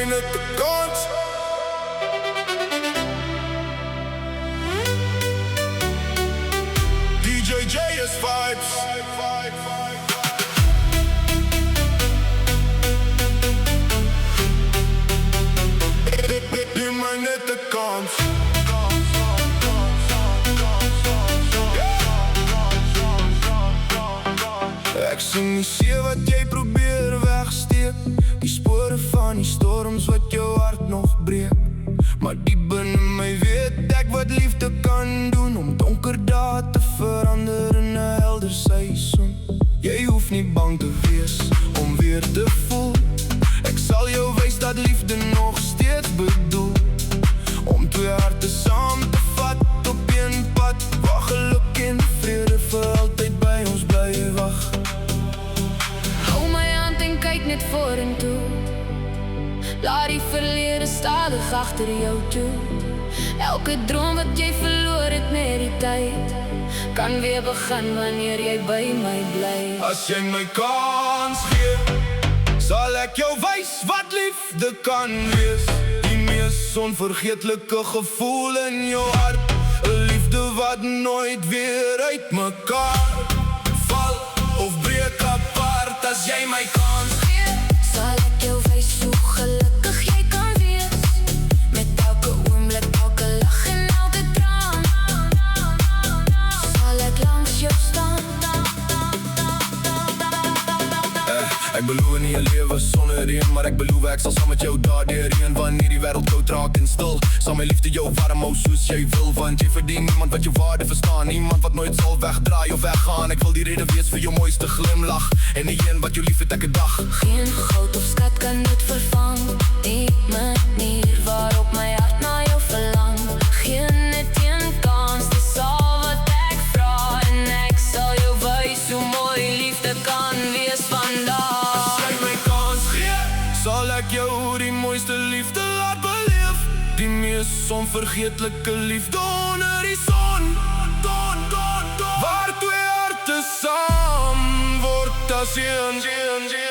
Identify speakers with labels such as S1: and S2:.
S1: my net 'n kans. DJ JS Vibes. Gee my net 'n kans. Ek sien nie see wat jy probeer wegsteek, die spore van die storms wat jou hart nog breek. Maar diep binne my weet ek wat liefde kan doen, om donker dae te verander in 'n helder seisoen. Jy hoef nie bang te wees om weer te voel. Ek sal jou wys dat liefde nog steeds bedoel, om twee harte saam te vat op een pad, waar geluk en vrede vir altyd by ons bly wag.
S2: Hou my hand en kyk net vorentoe, laat die verlede stadig agter jou toe. Elke droom wat jy verloor het met die tyd, kan weer begin wanneer jy by my bly.
S1: As jy my kans gee, sal ek jou wys wat liefde kan wees. Die mees onvergeetlike gevoel in jou hart, 'n liefde wat nooit weer uit mekaar val of breek apart. As jy my kans gee,
S2: sal ek jou wys hoe gelukkig jy kan wees, met elke oomblik, elke lach en elke traan. Sal ek langs jou staan.
S1: Ek beloof nie 'n lewe sonder reën, maar ek beloof ek sal saam met jou daardeur reën. Wanneer die wêreld koud raak en stil, sal my liefde jou warm hou soos jy wil. Want jy verdien niemand wat jou waarde verstaan, niemand wat nooit sal wegdraai of weggaan. Ek wil die rede wees vir jou mooiste glimlach, en die een wat jou lief het elke dag.
S2: Geen goud of skat kan dit vervang, die manier waarop my hart na jou verlang. Geen net een kans, dis al wat ek vra, en ek sal jou wys hoe mooi liefde kan wees vandag.
S1: Sal ek jou die mooiste liefde laat beleef, die mees onvergeetlike liefde onder die son. Waar twee harte saam word as een.